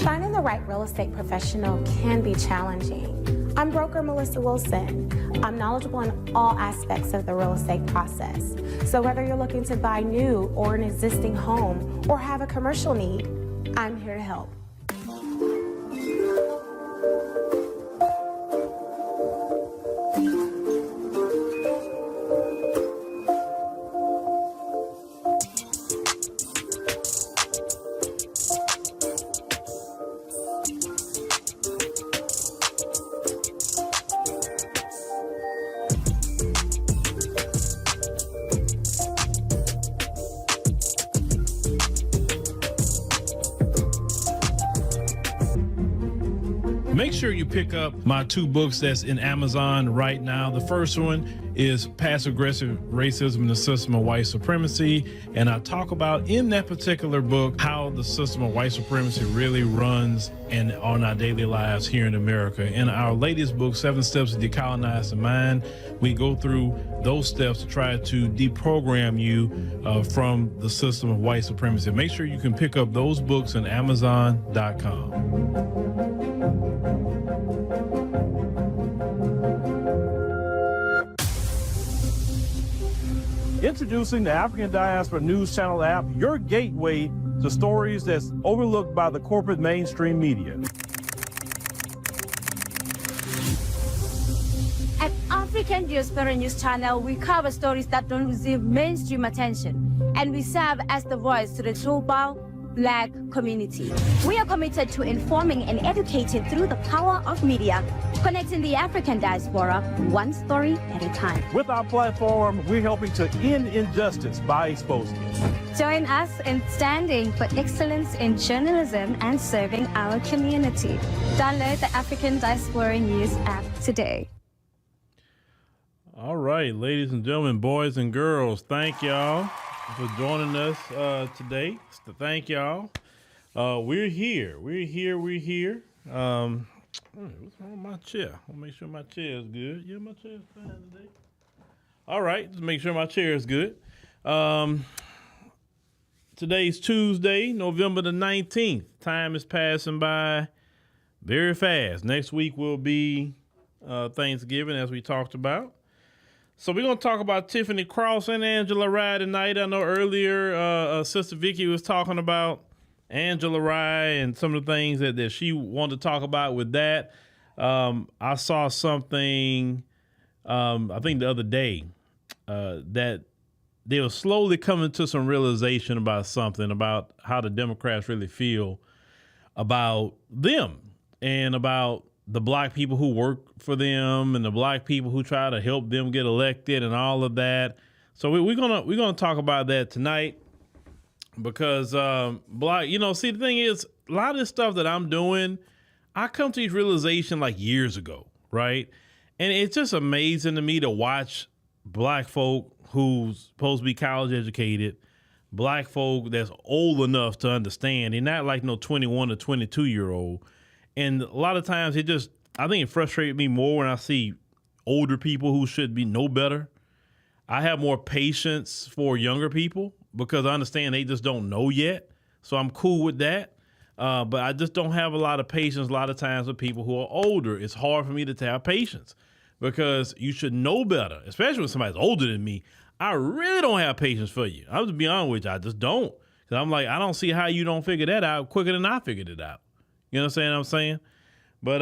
Finding the right real estate professional can be challenging. I'm broker Melissa Wilson. I'm knowledgeable in all aspects of the real estate process. So whether you're looking to buy new or an existing home or have a commercial need, I'm here to help. Make sure you pick up my 2 books that's in Amazon right now. The first one is Passive-Aggressive Racism and the System of White Supremacy. And I talk about in that particular book how the system of white supremacy really runs on our daily lives here in America. In our latest book, 7 Steps to Decolonize the Mind, we go through those steps to try to deprogram you from the system of white supremacy. Make sure you can pick up those books on Amazon.com. Introducing the African Diaspora News Channel app, your gateway to stories that's overlooked by the corporate mainstream media. At African Diaspora News Channel, we cover stories that don't receive mainstream attention, and we serve as the voice to the global Black community. We are committed to informing and educating through the power of media, connecting the African diaspora one story at a time. With our platform, we're helping to end injustice by exposing it. Join us in standing for excellence in journalism and serving our community. Download the African Diaspora News app today. All right, ladies and gentlemen, boys and girls, thank y'all for joining us today. Thank y'all. We're here. What's wrong with my chair? I'll make sure my chair is good. Yeah, my chair is fine today. All right, just make sure my chair is good. Today's Tuesday, November the 19th. Time is passing by very fast. Next week will be Thanksgiving, as we talked about. So we're going to talk about Tiffany Cross and Angela Rye tonight. I know earlier Sister Vicky was talking about Angela Rye and some of the things that she wanted to talk about with that. I saw something, I think the other day, that they were slowly coming to some realization about something, about how the Democrats really feel about them and about the black people who work for them and the black people who try to help them get elected and all of that. So we're gonna talk about that tonight because black, see, the thing is, a lot of this stuff that I'm doing, I come to these realization like years ago, right? And it's just amazing to me to watch black folk who's supposed to be college educated, black folk that's old enough to understand. They're not like no 21 or 22-year-old. And a lot of times I think it frustrates me more when I see older people who should know better. I have more patience for younger people because I understand they just don't know yet. So I'm cool with that. But I just don't have a lot of patience a lot of times with people who are older. It's hard for me to have patience because you should know better, especially when somebody's older than me. I really don't have patience for you. I'll just be honest with you. I just don't. Because I'm like, I don't see how you don't figure that out quicker than I figured it out. You understand what I'm saying? But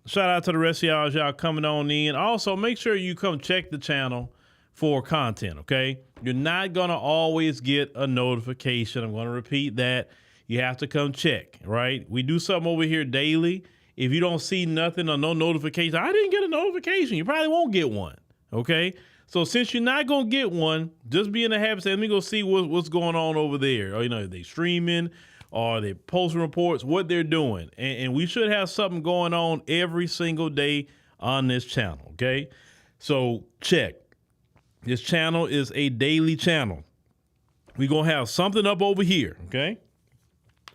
shout out to the rest of y'all as y'all coming on in. Also, make sure you come check the channel for content, okay? You're not going to always get a notification. I'm going to repeat that. You have to come check, right? We do something over here daily. If you don't see nothing or no notification, I didn't get a notification. You probably won't get one, okay? So since you're not going to get one, just be in the habit, say, let me go see what's going on over there. Or, they streaming, or they posting reports, what they're doing. And we should have something going on every single day on this channel, okay? So check. This channel is a daily channel. We're going to have something up over here, okay?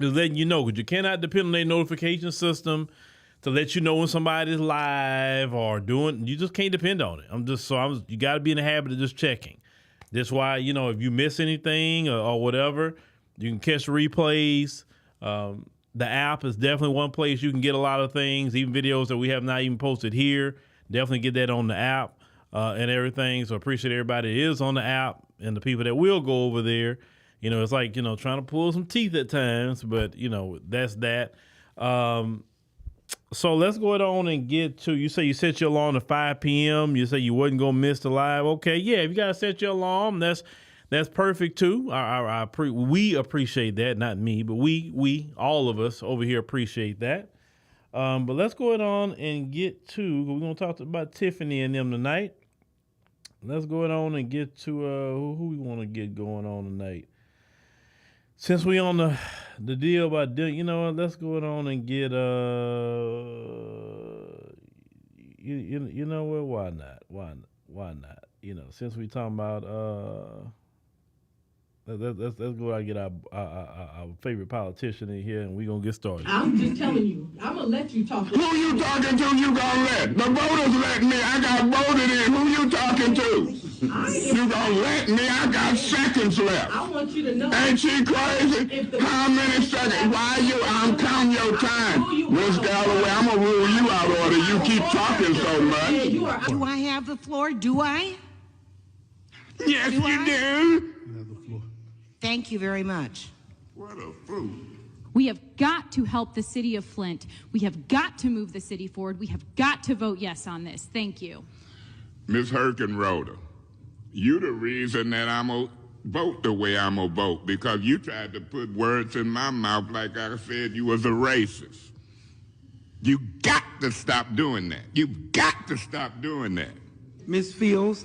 Just letting you know, because you cannot depend on their notification system to let you know when somebody's live or doing, you just can't depend on it. You got to be in the habit of just checking. That's why, if you miss anything or whatever, you can catch the replays. The app is definitely one place you can get a lot of things, even videos that we have not even posted here. Definitely get that on the app and everything. So I appreciate everybody that is on the app and the people that will go over there. You know, it's like, you know, trying to pull some teeth at times, but, you know, that's that. So let's go on and get to, you say you set your alarm to 5 p.m. You say you wasn't going to miss the live. Okay, yeah, if you got to set your alarm, that's perfect too. We appreciate that, not me, but we, all of us over here appreciate that. But let's go on and get to, we're going to talk about Tiffany and them tonight. Let's go on and get to who we want to get going on tonight. Since we on the deal about, you know what, let's go on and get, you know what, why not? Why not? You know, since we talking about, let's go out and get our favorite politician in here, and we're going to get started. I'm just telling you. I'm going to let you talk. Who you talking to you gonna let? The voters let me. I got voted in. Who you talking to? You gonna let me? I got seconds left. I want you to know. Ain't she crazy? How many seconds? I'm counting your time. Miss Galloway, I'm gonna rule you out order. You keep talking so much. Do I have the floor? Do I? Yes, you do. Thank you very much. What a fool. We have got to help the city of Flint. We have got to move the city forward. We have got to vote yes on this. Thank you. Ms. Herkenroder, you the reason that I'm going to vote the way I'm going to vote, because you tried to put words in my mouth like I said you was a racist. You got to stop doing that. You've got to stop doing that. Ms. Fields,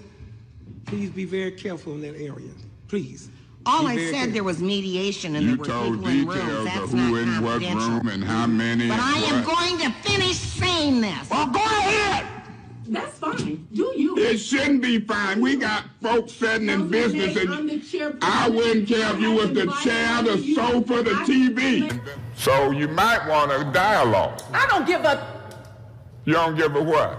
please be very careful in that area. Please. All I said, there was mediation and there were people in rooms. That's not who in what room and how many. But I am going to finish saying this. Well, go ahead. That's fine. Do you? It shouldn't be fine. We got folks sitting in business, I'm the and chairperson. I wouldn't care if you was the chair, the sofa, the TV. So you might want a dialogue. I don't give a. You don't give a what?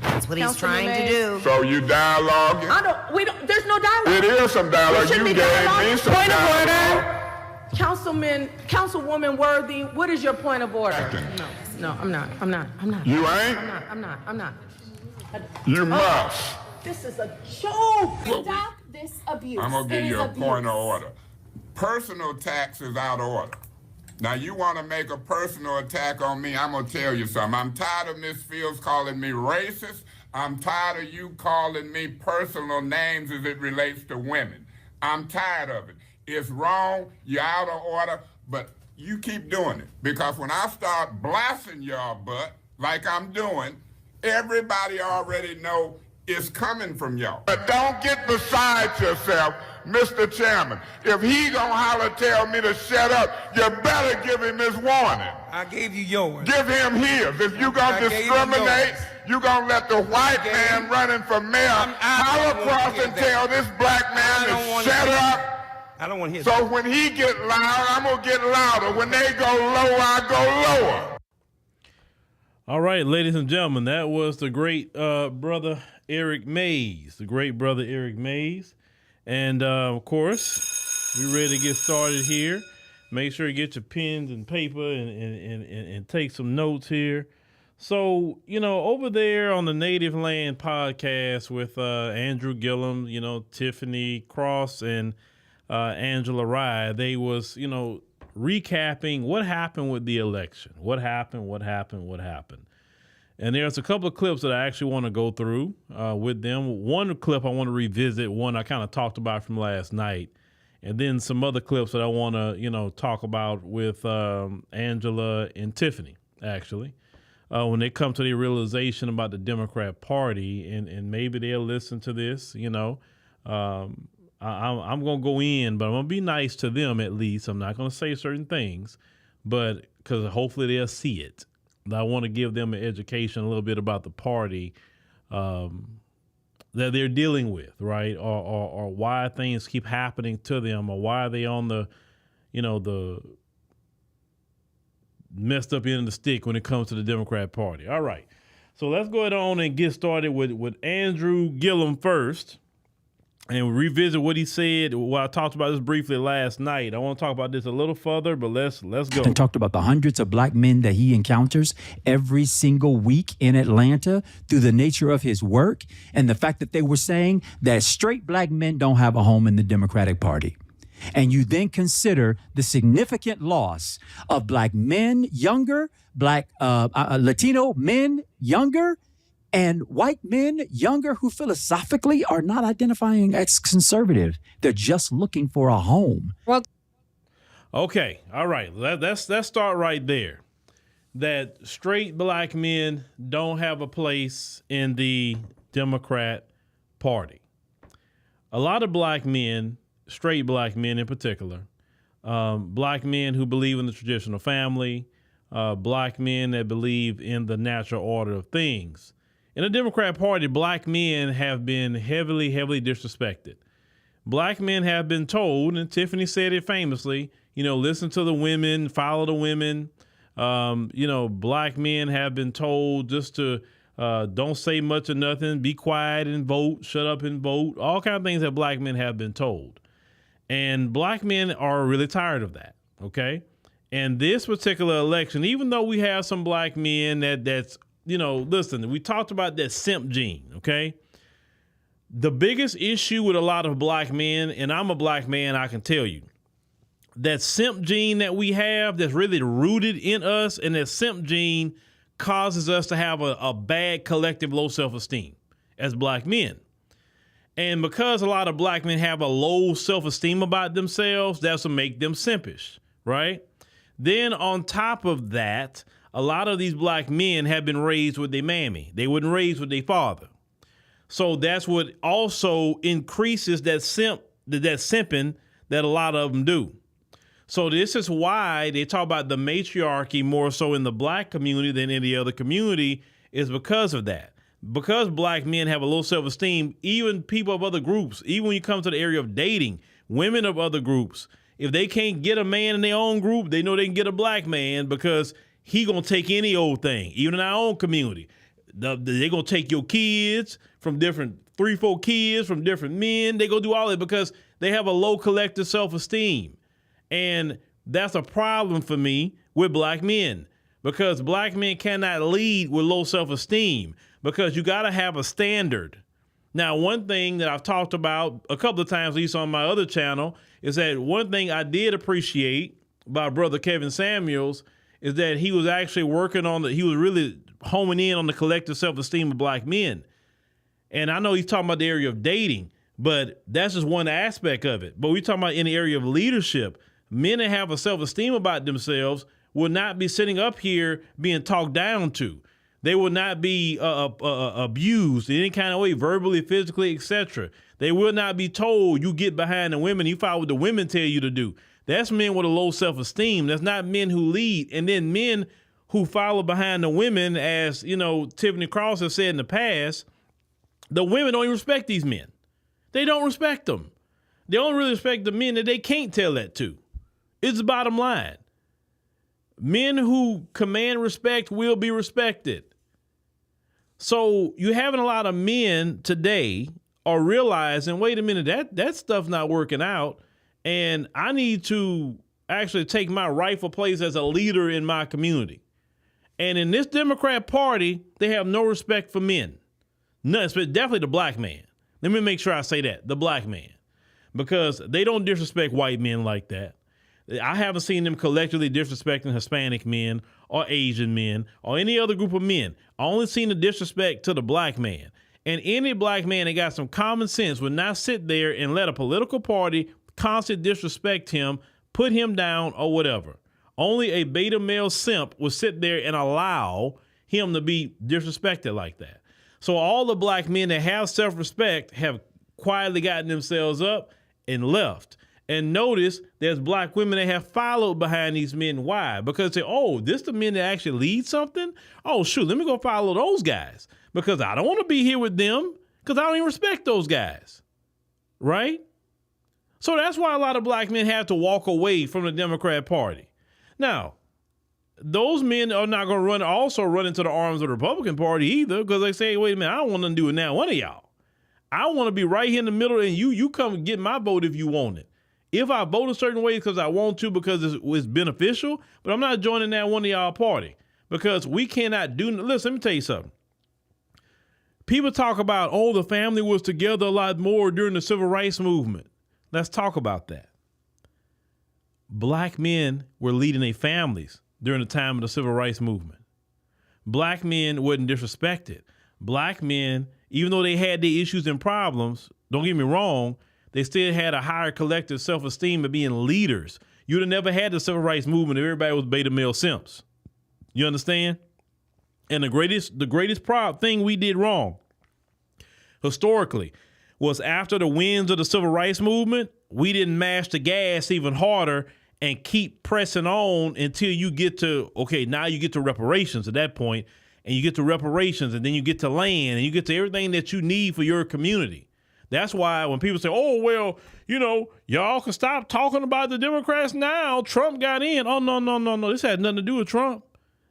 That's what he's trying to do. So you dialoguing? There's no dialogue. It is some dialogue. There You shouldn't gave be dialogue. me some Point of dialogue. order. Councilwoman Worthy, what is your point of order? No, I'm not. You ain't? I'm not. You must. This is a joke. Stop this abuse. I'm going to give It you is a abuse. point of order. Personal attacks is out of order. Now, you want to make a personal attack on me, I'm going to tell you something. I'm tired of Ms. Fields calling me racist. I'm tired of you calling me personal names as it relates to women. I'm tired of it. It's wrong. You're out of order. But you keep doing it. Because when I start blasting your butt, like I'm doing, everybody already know it's coming from y'all. But don't get beside yourself, Mr. Chairman. If he gonna holler tell me to shut up, you better give him his warning. I gave you yours. Give him his. If you gonna discriminate, you gonna let the white man running for mayor holler across and tell this black man to shut up. I don't want to hear So when he get loud, I'm gonna get louder. When they go low, I go lower. All right, ladies and gentlemen, that was the great brother Eric Mays, And of course, we're ready to get started here. Make sure you get your pens and paper and take some notes here. So, you know, over there on the Native Land podcast with Andrew Gillum, you know, Tiffany Cross and Angela Rye, they was, you know, recapping what happened with the election. What happened. And there's a couple of clips that I actually want to go through with them. One clip I want to revisit, one I kind of talked about from last night, and then some other clips that I want to, you know, talk about with Angela and Tiffany, actually, when they come to the realization about the Democrat Party, and maybe they'll listen to this, you know. I'm going to go in, but I'm going to be nice to them at least. I'm not going to say certain things, but because hopefully they'll see it. I want to give them an education a little bit about the party that they're dealing with, right? Or why things keep happening to them, or why are they on the, you know, the messed up end of the stick when it comes to the Democrat Party. All right. So let's go ahead on and get started with Andrew Gillum first. and revisit what he said. Well, I talked about this briefly last night. I want to talk about this a little further, but let's go. And talked about the hundreds of black men that he encounters every single week in Atlanta through the nature of his work and the fact that they were saying that straight black men don't have a home in the Democratic Party. And you then consider the significant loss of black men younger, black Latino men younger, and white men younger who philosophically are not identifying as conservative. They're just looking for a home. Well, okay, all right. Let's start right there. That straight black men don't have a place in the Democrat Party. A lot of black men, straight black men in particular, black men who believe in the traditional family, black men that believe in the natural order of things. In the Democrat Party, black men have been heavily disrespected. Black men have been told, and Tiffany said it famously, listen to the women, follow the women. Black men have been told just to don't say much or nothing, be quiet and vote, shut up and vote, all kinds of things that black men have been told. And black men are really tired of that, okay? And this particular election, even though we have some black men that's listen, we talked about that simp gene, okay? The biggest issue with a lot of black men, and I'm a black man, I can tell you, that simp gene that we have that's really rooted in us, and that simp gene causes us to have a bad collective low self-esteem as black men. And because a lot of black men have a low self-esteem about themselves, that's what make them simpish, right? Then on top of that, a lot of these black men have been raised with their mammy. They weren't raised with their father. So that's what also increases that simping that a lot of them do. So this is why they talk about the matriarchy more so in the black community than any other community, is because of that. Because black men have a low self-esteem, even people of other groups, even when you come to the area of dating, women of other groups, if they can't get a man in their own group, they know they can get a black man because he gonna take any old thing, even in our own community. They gonna take your kids from different 3-4 kids from different men. They go do all that because they have a low collective self-esteem. And that's a problem for me with black men, because black men cannot lead with low self-esteem, because you gotta have a standard. Now, one thing that I've talked about a couple of times, at least on my other channel, is that one thing I did appreciate about Brother Kevin Samuels is that he was actually working on he was really homing in on the collective self-esteem of black men. And I know he's talking about the area of dating, but that's just one aspect of it. But we're talking about in the area of leadership. Men that have a self-esteem about themselves will not be sitting up here being talked down to. They will not be abused in any kind of way, verbally, physically, etc. They will not be told you get behind the women, you follow what the women tell you to do. That's men with a low self-esteem. That's not men who lead. And then men who follow behind the women, as Tiffany Cross has said in the past, the women don't even respect these men. They don't respect them. They only really respect the men that they can't tell that to. It's the bottom line. Men who command respect will be respected. So you're having a lot of men today are realizing, wait a minute, that stuff's not working out. And I need to actually take my rightful place as a leader in my community. And in this Democrat Party, they have no respect for men. No, definitely the black man. Let me make sure I say that, the black man. Because they don't disrespect white men like that. I haven't seen them collectively disrespecting Hispanic men or Asian men or any other group of men. I only seen the disrespect to the black man. And any black man that got some common sense would not sit there and let a political party constantly disrespect him, put him down, or whatever. Only a beta male simp would sit there and allow him to be disrespected like that. So all the black men that have self-respect have quietly gotten themselves up and left. And notice there's black women that have followed behind these men. Why? Because they, this the men that actually lead something? Oh, shoot, let me go follow those guys because I don't want to be here with them because I don't even respect those guys. Right? So that's why a lot of black men have to walk away from the Democrat Party. Now, those men are not going to run into the arms of the Republican Party either, because they say, wait a minute, I don't want nothing to do with now one of y'all. I want to be right here in the middle, and you come and get my vote if you want it. If I vote a certain way because I want to, because it's beneficial, but I'm not joining that one of y'all party because we cannot do. Listen, let me tell you something. People talk about, oh, the family was together a lot more during the civil rights movement. Let's talk about that. Black men were leading their families during the time of the civil rights movement. Black men wasn't disrespected. Black men, even though they had their issues and problems, don't get me wrong, they still had a higher collective self-esteem of being leaders. You'd have never had the civil rights movement if everybody was beta male simps. You understand? And the greatest thing we did wrong historically was after the winds of the civil rights movement, we didn't mash the gas even harder and keep pressing on until you get to, okay, now you get to reparations at that point, and you get to reparations, and then you get to land, and you get to everything that you need for your community. That's why when people say, oh, well, you know, y'all can stop talking about the Democrats now. Trump got in. Oh, no. This has nothing to do with Trump.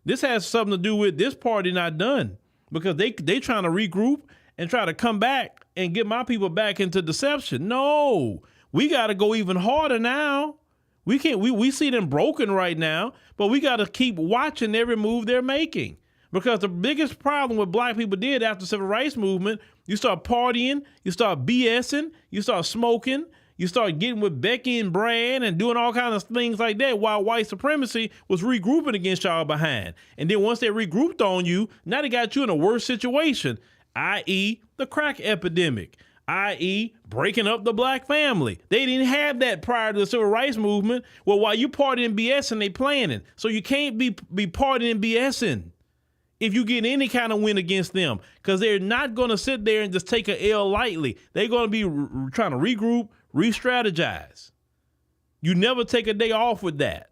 This has something to do with this party not done because they trying to regroup and try to come back and get my people back into deception. No, we got to go even harder now. We can't. We see them broken right now, but we got to keep watching every move they're making. Because the biggest problem what black people did after the civil rights movement, you start partying, you start BSing, you start smoking, you start getting with Becky and Brad and doing all kinds of things like that while white supremacy was regrouping against y'all behind. And then once they regrouped on you, now they got you in a worse situation, i.e. the crack epidemic, i.e. breaking up the black family. They didn't have that prior to the civil rights movement. Well, while you partying BSing, they planning. So you can't be partying BSing if you get any kind of win against them, because they're not going to sit there and just take a L lightly. They're going to be trying to regroup, re-strategize. You never take a day off with that.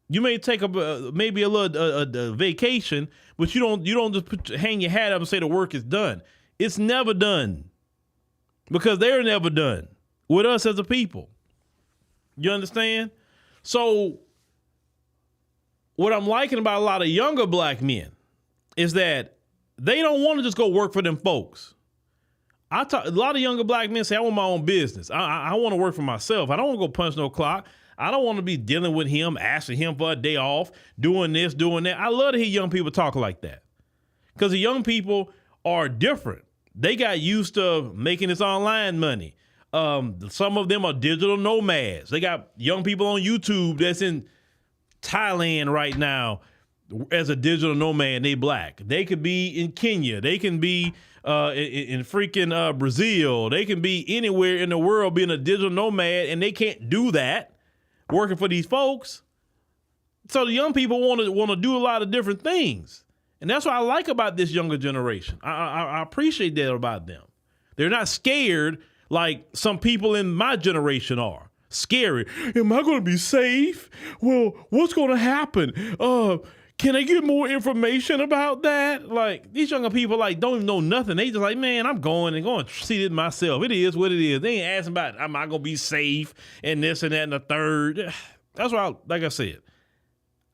You may take maybe a little vacation, but you don't just hang your hat up and say the work is done. It's never done because they're never done with us as a people. You understand? So what I'm liking about a lot of younger black men is that they don't want to just go work for them folks. A lot of younger black men say, I want my own business. I want to work for myself. I don't want to go punch no clock. I don't want to be dealing with him, asking him for a day off, doing this, doing that. I love to hear young people talk like that because the young people are different. They got used to making this online money. Some of them are digital nomads. They got young people on YouTube that's in Thailand right now as a digital nomad, they black. They could be in Kenya. They can be in freaking Brazil. They can be anywhere in the world being a digital nomad, and they can't do that working for these folks. So the young people want to do a lot of different things. And that's what I like about this younger generation. I appreciate that about them. They're not scared like some people in my generation are. Scary. Am I going to be safe? Well, what's going to happen? Can I get more information about that? Like, these younger people, like, don't even know nothing. They just like, man, I'm going to see it myself. It is what it is. They ain't asking about, am I going to be safe and this and that and the third. That's why, like I said,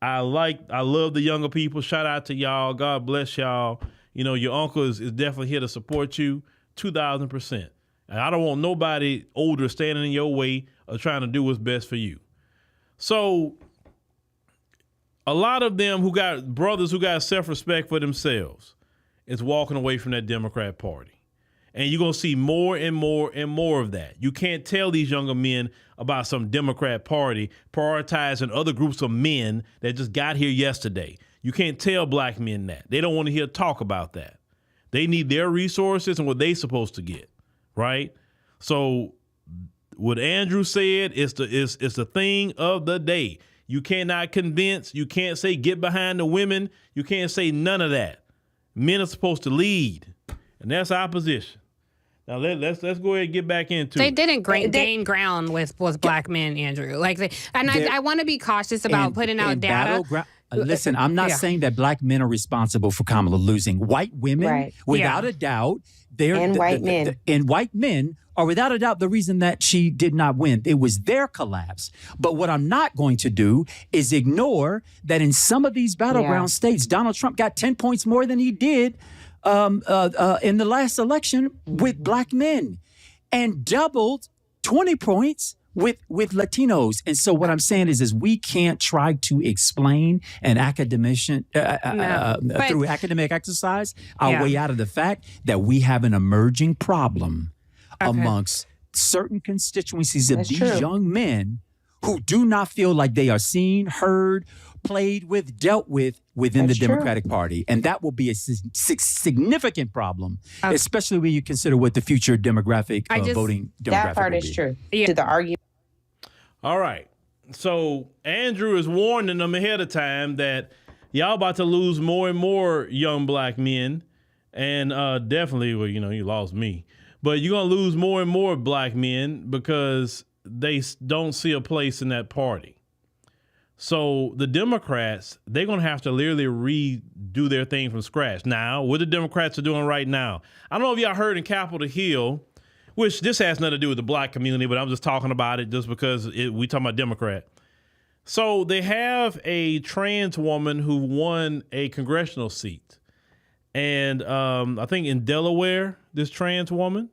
I love the younger people. Shout out to y'all. God bless y'all. You know, your uncle is definitely here to support you 2,000%. And I don't want nobody older standing in your way or trying to do what's best for you. So a lot of them who got brothers who got self-respect for themselves is walking away from that Democrat Party. And you're going to see more and more and more of that. You can't tell these younger men about some Democrat Party prioritizing other groups of men that just got here yesterday. You can't tell black men that. They don't want to hear talk about that. They need their resources and what they're supposed to get, right? So what Andrew said is the thing of the day. You cannot convince. You can't say get behind the women. You can't say none of that. Men are supposed to lead, and that's our position. Now let's go ahead and get back into they it. didn't gain ground with black men, Andrew. I want to be cautious about putting out data. Listen, I'm not saying that black men are responsible for Kamala losing. White women, without a doubt, white men are without a doubt the reason that she did not win. It was their collapse. But what I'm not going to do is ignore that in some of these battleground states, Donald Trump got 10 points more than he did in the last election with black men, and doubled 20 points with Latinos. And so what I'm saying is we can't try to explain an academician through academic exercise our way out of the fact that we have an emerging problem amongst certain constituencies of these young men who do not feel like they are seen, heard, played with, dealt with within the Democratic Party. And that will be a significant problem, especially when you consider what the future demographic voting demographic that part will is be. true. To the argument. All right. So Andrew is warning them ahead of time that y'all about to lose more and more young black men. And definitely, well, you lost me. But you're going to lose more and more black men because they don't see a place in that party. So the Democrats, they're going to have to literally redo their thing from scratch. Now, what the Democrats are doing right now, I don't know if y'all heard in Capitol Hill, which this has nothing to do with the black community, but I'm just talking about it just because we talking about Democrat. So they have a trans woman who won a congressional seat. And I think in Delaware, this trans woman.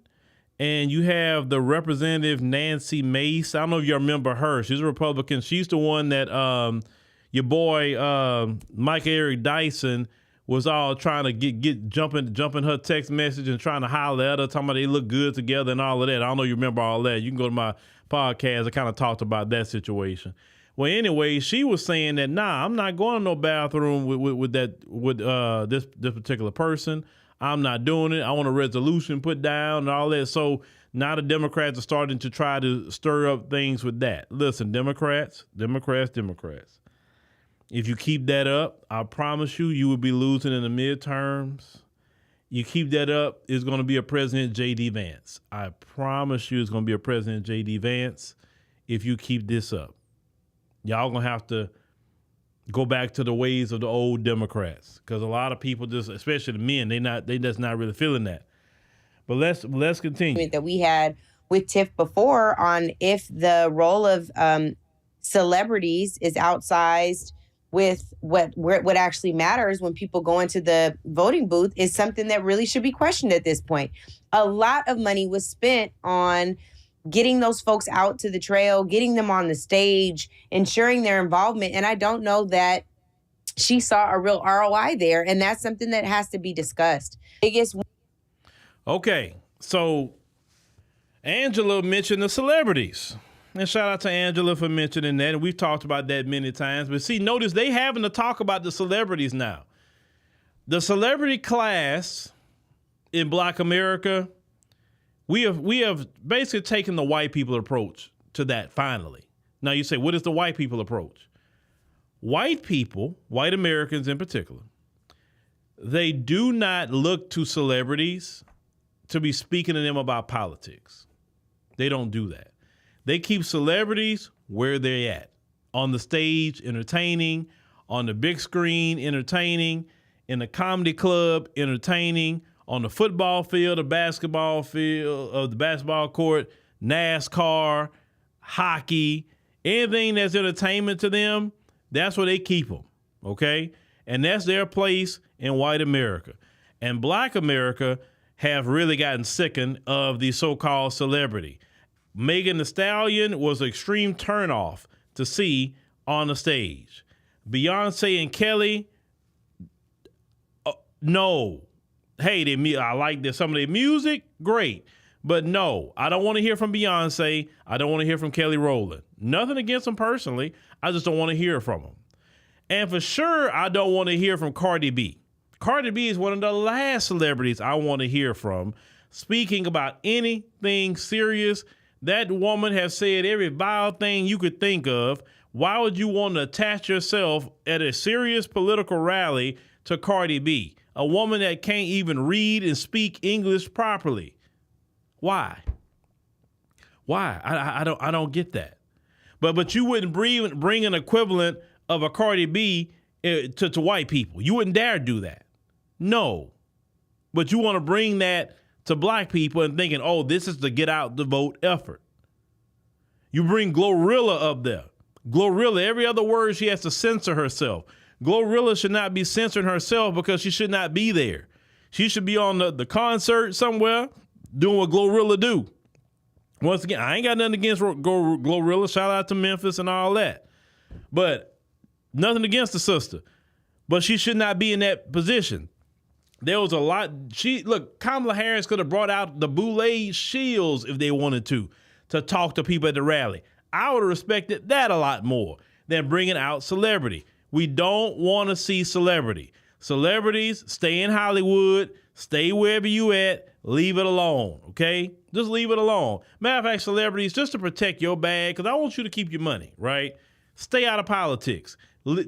And you have the Representative Nancy Mace. I don't know if you remember her. She's a Republican. She's the one that your boy Mike Eric Dyson was all trying to get jumping her text message and trying to holler at her, talking about they look good together and all of that. I don't know if you remember all that. You can go to my podcast. I kind of talked about that situation. Well, anyway, she was saying that, I'm not going to no bathroom with this particular person. I'm not doing it. I want a resolution put down and all that. So now the Democrats are starting to try to stir up things with that. Listen, Democrats. If you keep that up, I promise you will be losing in the midterms. You keep that up, it's going to be a President J.D. Vance. I promise you it's going to be a President J.D. Vance if you keep this up. Y'all going to have to go back to the ways of the old Democrats, because a lot of people, just especially the men, they just not really feeling that. But let's continue. That we had with Tiff before on if the role of celebrities is outsized with what actually matters when people go into the voting booth is something that really should be questioned at this point. A lot of money was spent on getting those folks out to the trail, getting them on the stage, ensuring their involvement. And I don't know that she saw a real ROI there. And that's something that has to be discussed. Okay, so Angela mentioned the celebrities. And shout out to Angela for mentioning that. And we've talked about that many times. But see, notice they having to talk about the celebrities now. The celebrity class in Black America, we have basically taken the white people approach to that finally. Now you say, what is the white people approach? White people, white Americans in particular, they do not look to celebrities to be speaking to them about politics. They don't do that. They keep celebrities where they're at, on the stage, entertaining, on the big screen, entertaining, in the comedy club, entertaining, on the football field, the basketball field, the basketball court, NASCAR, hockey, anything that's entertainment to them, that's where they keep them, okay? And that's their place in white America. And Black America have really gotten sickened of the so-called celebrity. Megan Thee Stallion was an extreme turnoff to see on the stage. Beyonce and Kelly, no. Hey, I like some of their music, great. But no, I don't want to hear from Beyonce. I don't want to hear from Kelly Rowland. Nothing against them personally. I just don't want to hear from them. And for sure, I don't want to hear from Cardi B. Cardi B is one of the last celebrities I want to hear from speaking about anything serious. That woman has said every vile thing you could think of. Why would you want to attach yourself at a serious political rally to Cardi B, a woman that can't even read and speak English properly? Why? I don't get that. But you wouldn't bring an equivalent of a Cardi B to white people. You wouldn't dare do that. No. But you want to bring that to black people and thinking, oh, this is the get out the vote effort. You bring Glorilla up there. Glorilla, every other word she has to censor herself. Glorilla should not be censoring herself because she should not be there. She should be on the concert somewhere doing what Glorilla do. Once again, I ain't got nothing against Glorilla. Shout out to Memphis and all that. But nothing against the sister. But she should not be in that position. There was a lot. Kamala Harris could have brought out the Boule Shields if they wanted to talk to people at the rally. I would have respected that a lot more than bringing out celebrity. We don't want to see celebrity. Celebrities, stay in Hollywood, stay wherever you at, leave it alone, okay? Just leave it alone. Matter of fact, celebrities, just to protect your bag, because I want you to keep your money, right? Stay out of politics.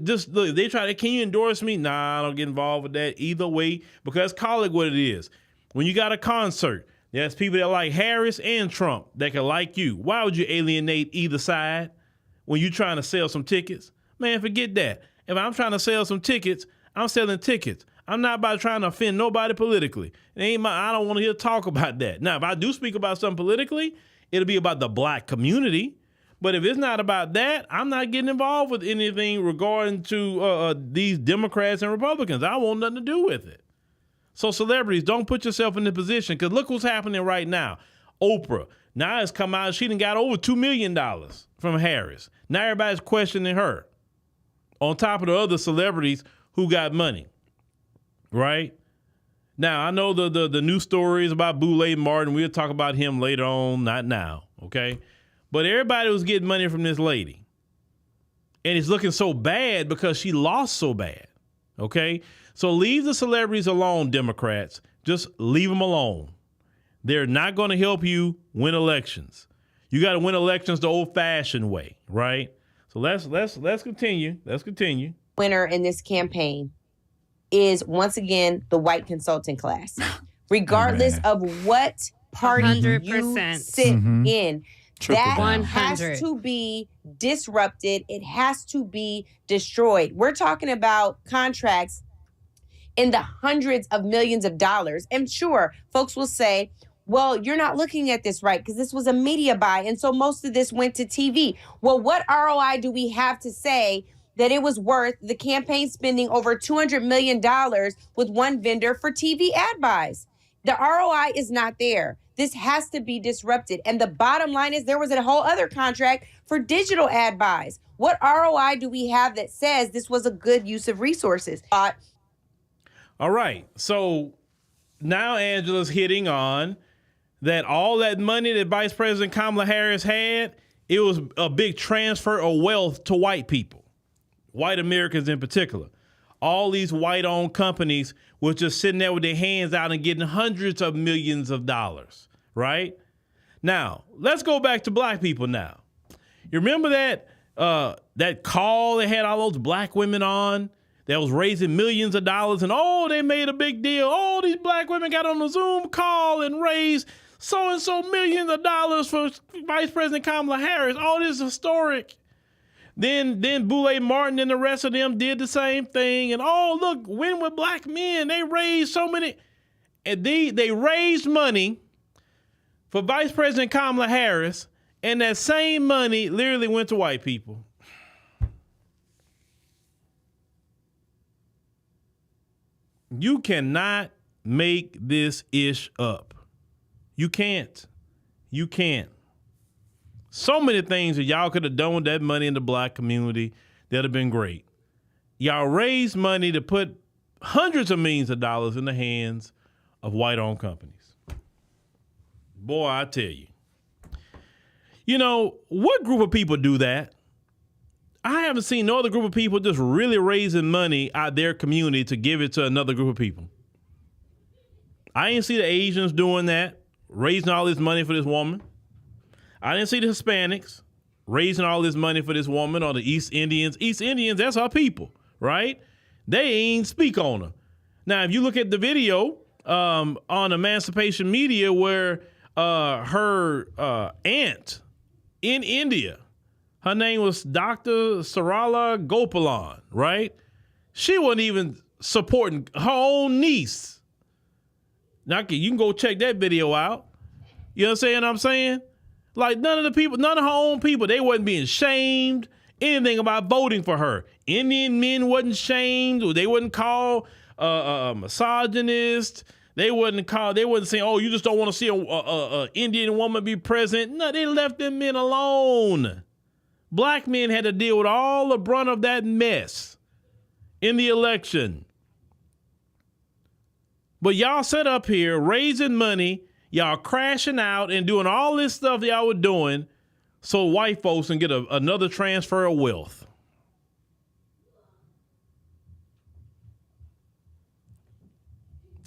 Just look, they try to, can you endorse me? Nah, I don't get involved with that either way, because call it what it is. When you got a concert, there's people that like Harris and Trump that can like you. Why would you alienate either side when you're trying to sell some tickets? Man, forget that. If I'm trying to sell some tickets, I'm selling tickets. I'm not about trying to offend nobody politically. I don't want to hear talk about that. Now, if I do speak about something politically, it'll be about the black community. But if it's not about that, I'm not getting involved with anything regarding to these Democrats and Republicans. I want nothing to do with it. So celebrities, don't put yourself in this position, because look what's happening right now. Oprah, now it's come out, she done got over $2 million from Harris. Now everybody's questioning her, on top of the other celebrities who got money, right? Now, I know the new stories about Boule Martin. We'll talk about him later on, not now, okay? But everybody was getting money from this lady. And it's looking so bad because she lost so bad, okay? So leave the celebrities alone, Democrats. Just leave them alone. They're not going to help you win elections. You got to win elections the old-fashioned way, right? So let's continue. Let's continue. Winner in this campaign is once again the white consulting class, regardless of what party 100%. you sit in. That has to be disrupted. It has to be destroyed. We're talking about contracts in the hundreds of millions of dollars. And sure, folks will say, well, you're not looking at this right because this was a media buy. And so most of this went to TV. Well, what ROI do we have to say that it was worth the campaign spending over $200 million with one vendor for TV ad buys? The ROI is not there. This has to be disrupted. And the bottom line is there was a whole other contract for digital ad buys. What ROI do we have that says this was a good use of resources? All right. So now Angela's hitting on that all that money that Vice President Kamala Harris had, it was a big transfer of wealth to white people, white Americans in particular. All these white-owned companies were just sitting there with their hands out and getting hundreds of millions of dollars, right? Now, let's go back to black people now. You remember that call they had all those black women on that was raising millions of dollars, and they made a big deal. All these black women got on the Zoom call and raised so-and-so millions of dollars for Vice President Kamala Harris. All this is historic. Then Boule Martin and the rest of them did the same thing. And look, Win with Black Men. They raised so many. And they raised money for Vice President Kamala Harris, and that same money literally went to white people. You cannot make this ish up. You can't. You can't. So many things that y'all could have done with that money in the black community that have been great. Y'all raised money to put hundreds of millions of dollars in the hands of white-owned companies. Boy, I tell you. You know, what group of people do that? I haven't seen no other group of people just really raising money out their community to give it to another group of people. I didn't see the Asians doing that, raising all this money for this woman. I didn't see the Hispanics raising all this money for this woman, or the East Indians. East Indians, that's our people, right? They ain't speak on her. Now, if you look at the video on Emancipation Media where her aunt in India, her name was Dr. Sarala Gopalan, right? She wasn't even supporting her own niece. Now, you can go check that video out. You know what I'm saying? Like, none of her own people, they wasn't being shamed, anything about voting for her. Indian men wasn't shamed, or they wouldn't call misogynist. They wasn't saying, oh, you just don't want to see a Indian woman be president. No, they left them men alone. Black men had to deal with all the brunt of that mess in the election. But y'all sit up here raising money, y'all crashing out and doing all this stuff y'all were doing so white folks can get another transfer of wealth.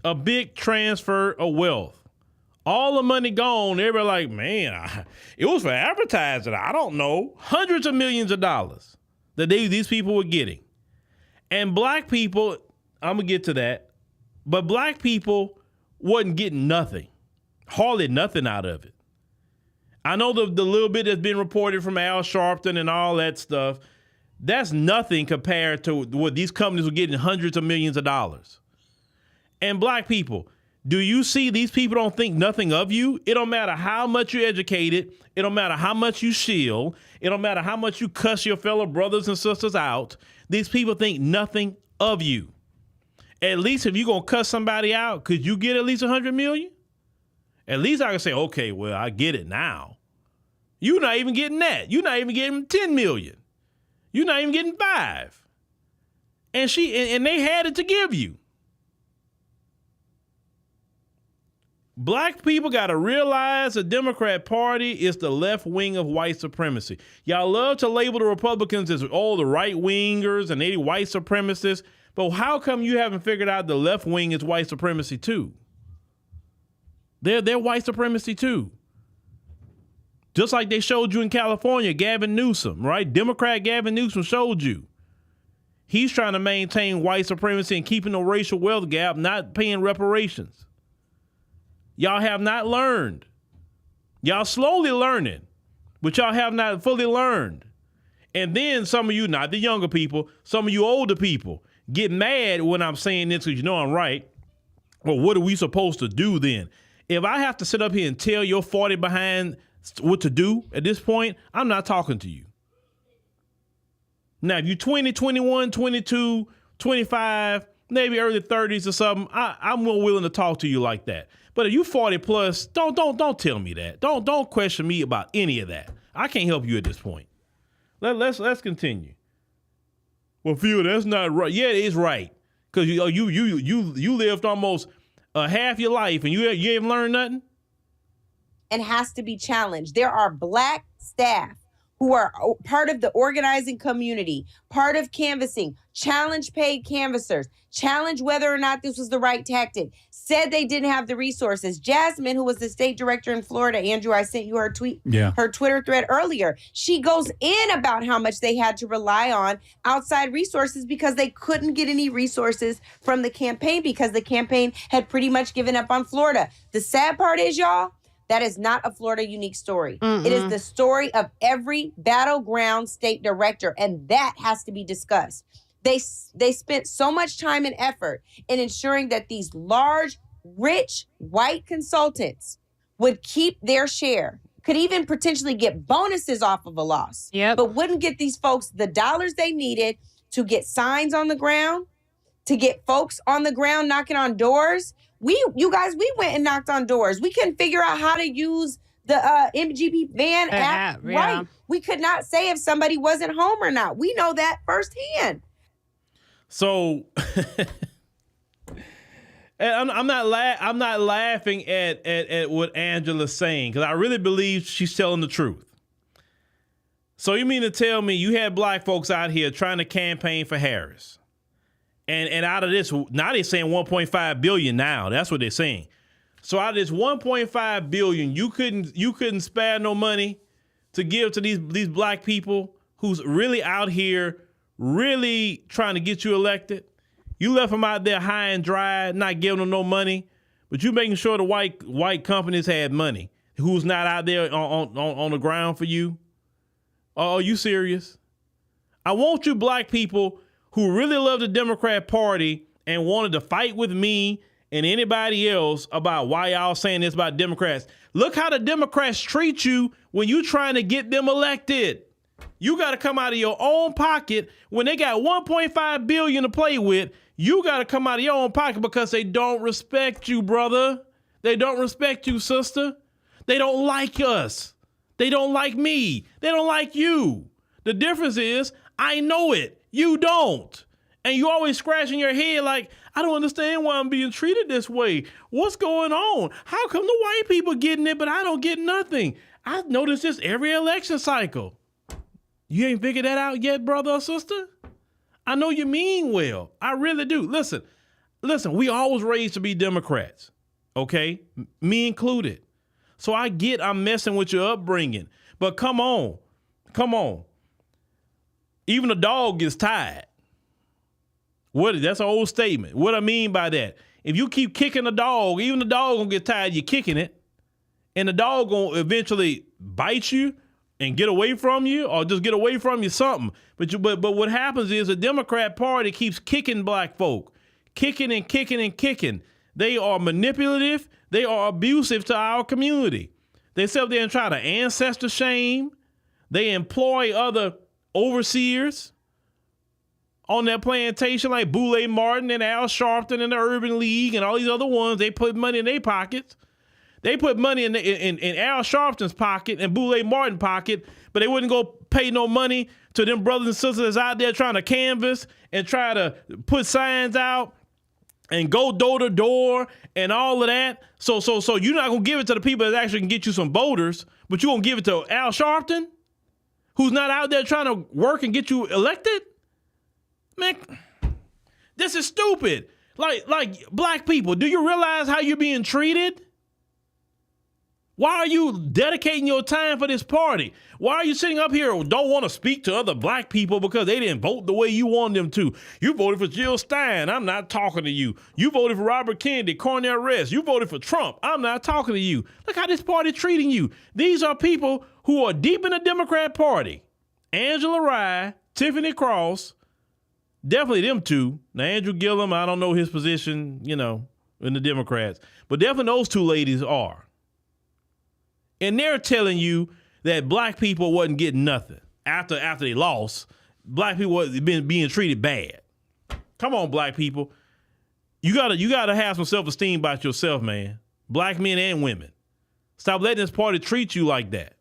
A big transfer of wealth. All the money gone. Everybody like, man, it was for advertising. I don't know. Hundreds of millions of dollars that these people were getting. And black people, I'm going to get to that, but black people wasn't getting nothing. Hardly nothing out of it. I know the little bit that's been reported from Al Sharpton and all that stuff, that's nothing compared to what these companies were getting hundreds of millions of dollars. And black people, do you see these people don't think nothing of you? It don't matter how much you're educated. It don't matter how much you shield. It don't matter how much you cuss your fellow brothers and sisters out. These people think nothing of you. At least if you're going to cuss somebody out, could you get at least 100 million? At least I can say, okay, well, I get it now. You're not even getting that. You're not even getting 10 million. You're not even getting 5. And they had it to give you. Black people got to realize the Democrat Party is the left wing of white supremacy. Y'all love to label the Republicans as all the right wingers and they white supremacists, but how come you haven't figured out the left wing is white supremacy too? They're white supremacy too. Just like they showed you in California, Gavin Newsom, right? Democrat Gavin Newsom showed you. He's trying to maintain white supremacy and keeping the racial wealth gap, not paying reparations. Y'all have not learned. Y'all slowly learning, but y'all have not fully learned. And then some of you, not the younger people, some of you older people get mad when I'm saying this because you know I'm right. Well, what are we supposed to do then? If I have to sit up here and tell your 40 behind what to do at this point, I'm not talking to you. Now, if you're 20, 21, 22, 25, maybe early 30s or something, I'm more willing to talk to you like that. But if you 40 plus, don't tell me that. Don't question me about any of that. I can't help you at this point. Let's continue. Well, Phil, that's not right. Yeah, it is right. Because you lived almost half your life and you ain't learned nothing. And has to be challenged. There are black staff who are part of the organizing community, part of canvassing, challenge paid canvassers, challenge whether or not this was the right tactic, said they didn't have the resources. Jasmine, who was the state director in Florida, Andrew, I sent you her her Twitter thread earlier. She goes in about how much they had to rely on outside resources because they couldn't get any resources from the campaign because the campaign had pretty much given up on Florida. The sad part is, y'all, that is not a Florida unique story. Mm-hmm. It is the story of every battleground state director, and that has to be discussed. They spent so much time and effort in ensuring that these large, rich, white consultants would keep their share, could even potentially get bonuses off of a loss, but wouldn't get these folks the dollars they needed to get signs on the ground, to get folks on the ground knocking on doors. You guys, we went and knocked on doors. We couldn't figure out how to use the MGP van app. Right. We could not say if somebody wasn't home or not. We know that firsthand. So and I'm not laughing at what Angela's saying because I really believe she's telling the truth. So you mean to tell me you had black folks out here trying to campaign for Harris? And out of this, now they're saying 1.5 billion now. That's what they're saying. So out of this 1.5 billion, you couldn't spare no money to give to these black people who's really out here really trying to get you elected. You left them out there high and dry, not giving them no money, but you making sure the white companies had money. Who's not out there on the ground for you? Are you serious? I want you black people who really love the Democrat Party and wanted to fight with me and anybody else about why y'all saying this about Democrats. Look how the Democrats treat you when you trying to get them elected. You got to come out of your own pocket when they got $1.5 billion to play with. You got to come out of your own pocket because they don't respect you, brother. They don't respect you, sister. They don't like us. They don't like me. They don't like you. The difference is I know it. You don't. And you always scratching your head like, I don't understand why I'm being treated this way. What's going on? How come the white people getting it, but I don't get nothing? I notice this every election cycle. You ain't figured that out yet, brother or sister? I know you mean well. I really do. Listen, we always raised to be Democrats, okay? Me included. So I get I'm messing with your upbringing, but come on. Even a dog gets tired. That's an old statement. What I mean by that, if you keep kicking a dog, even the dog gonna get tired, you're kicking it, and the dog gonna eventually bite you and get away from you, or just get away from you something. But what happens is the Democrat Party keeps kicking black folk, kicking and kicking and kicking. They are manipulative. They are abusive to our community. They sit up there and try to ancestor shame. They employ other overseers on their plantation like Boulay Martin and Al Sharpton and the Urban League and all these other ones. They put money in their pockets. They put money in Al Sharpton's pocket and Boulay Martin's pocket, but they wouldn't go pay no money to them brothers and sisters that's out there trying to canvass and try to put signs out and go door to door and all of that. So you're not gonna give it to the people that actually can get you some voters, but you're gonna give it to Al Sharpton, who's not out there trying to work and get you elected? Man, this is stupid. Like black people, do you realize how you're being treated? Why are you dedicating your time for this party? Why are you sitting up here and don't want to speak to other black people because they didn't vote the way you want them to? You voted for Jill Stein. I'm not talking to you. You voted for Robert Kennedy, Cornel West. You voted for Trump. I'm not talking to you. Look how this party treating you. These are people who are deep in the Democrat Party. Angela Rye, Tiffany Cross, definitely them two. Now, Andrew Gillum, I don't know his position, in the Democrats. But definitely those two ladies are. And they're telling you that black people wasn't getting nothing after they lost. Black people wasn't being treated bad. Come on, black people. You gotta have some self-esteem about yourself, man. Black men and women. Stop letting this party treat you like that.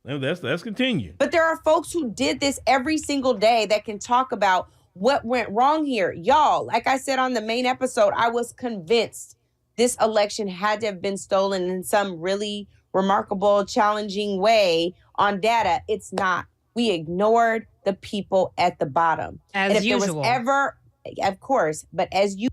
Let's continue. But there are folks who did this every single day that can talk about what went wrong here. Y'all, like I said on the main episode, I was convinced this election had to have been stolen in some really remarkable, challenging way on data. It's not. We ignored the people at the bottom. As usual. Of course, but as you.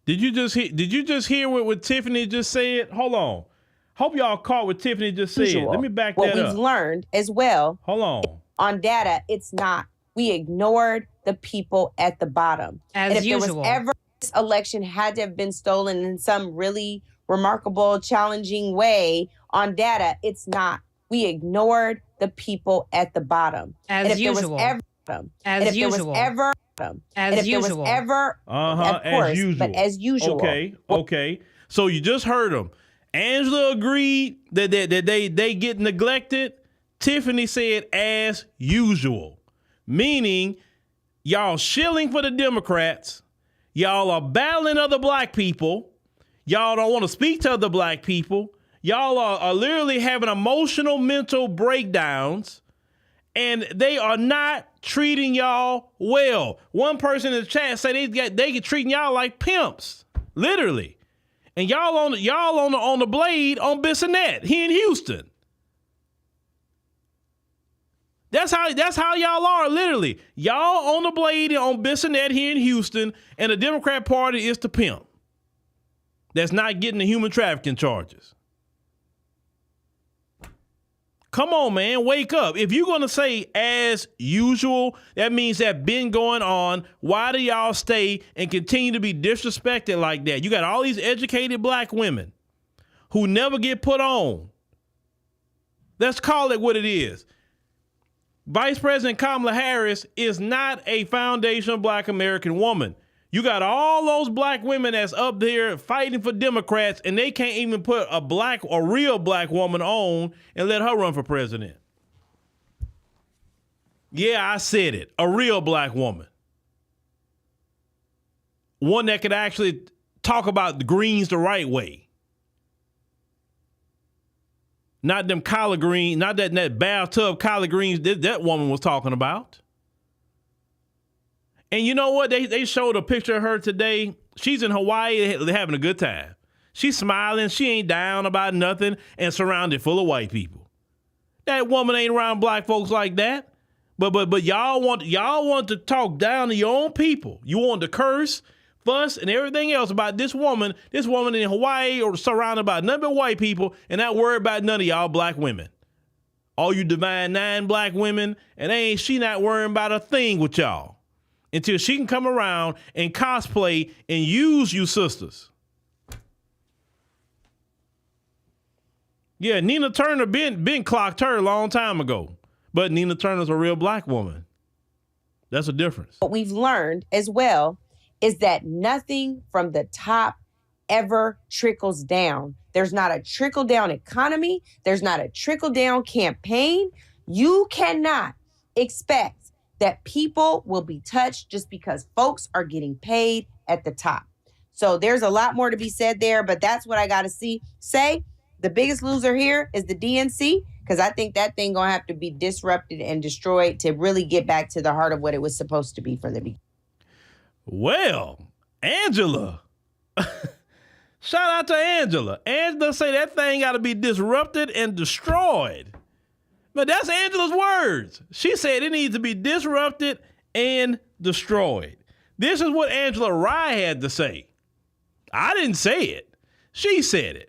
Did you just hear what Tiffany just said? Hold on. Hope y'all caught what Tiffany just said. Let me back that up. What we've learned as well. Hold on. On data, it's not. We ignored the people at the bottom. As usual. This election had to have been stolen in some really remarkable, challenging way on data. It's not. We ignored the people at the bottom. As usual. As usual. As usual. As usual. But as usual. Okay. So you just heard them. Angela agreed that they get neglected. Tiffany said as usual, meaning y'all shilling for the Democrats. Y'all are battling other black people. Y'all don't want to speak to other black people. Y'all are literally having emotional, mental breakdowns, and they are not treating y'all well. One person in the chat said they get treating y'all like pimps, literally. And y'all on the blade on Bissonnette here in Houston. That's how y'all are, literally. Y'all on the blade on Bissonnette here in Houston, and the Democrat Party is the pimp that's not getting the human trafficking charges. Come on, man, wake up. If you're going to say as usual, that means that been going on. Why do y'all stay and continue to be disrespected like that? You got all these educated black women who never get put on. Let's call it what it is. Vice President Kamala Harris is not a foundational black American woman. You got all those black women that's up there fighting for Democrats, and they can't even put a real black woman on and let her run for president. Yeah, I said it. A real black woman. One that could actually talk about the greens the right way. Not them collard greens, not that bathtub collard greens that woman was talking about. And you know what? They showed a picture of her today. She's in Hawaii having a good time. She's smiling. She ain't down about nothing and surrounded full of white people. That woman ain't around black folks like that. But y'all want to talk down to your own people. You want to curse, fuss, and everything else about this woman in Hawaii or surrounded by nothing but white people and not worried about none of y'all black women. All you Divine 9 black women, and she not worrying about a thing with y'all until she can come around and cosplay and use you sisters. Yeah, Nina Turner been clocked her a long time ago. But Nina Turner's a real black woman. That's a difference. What we've learned as well is that nothing from the top ever trickles down. There's not a trickle-down economy. There's not a trickle-down campaign. You cannot expect that people will be touched just because folks are getting paid at the top. So there's a lot more to be said there, but that's what I got to say. The biggest loser here is the DNC, because I think that thing gonna have to be disrupted and destroyed to really get back to the heart of what it was supposed to be from the beginning. Well, Angela. Shout out to Angela. Angela say that thing got to be disrupted and destroyed. But that's Angela's words. She said it needs to be disrupted and destroyed. This is what Angela Rye had to say. I didn't say it. She said it.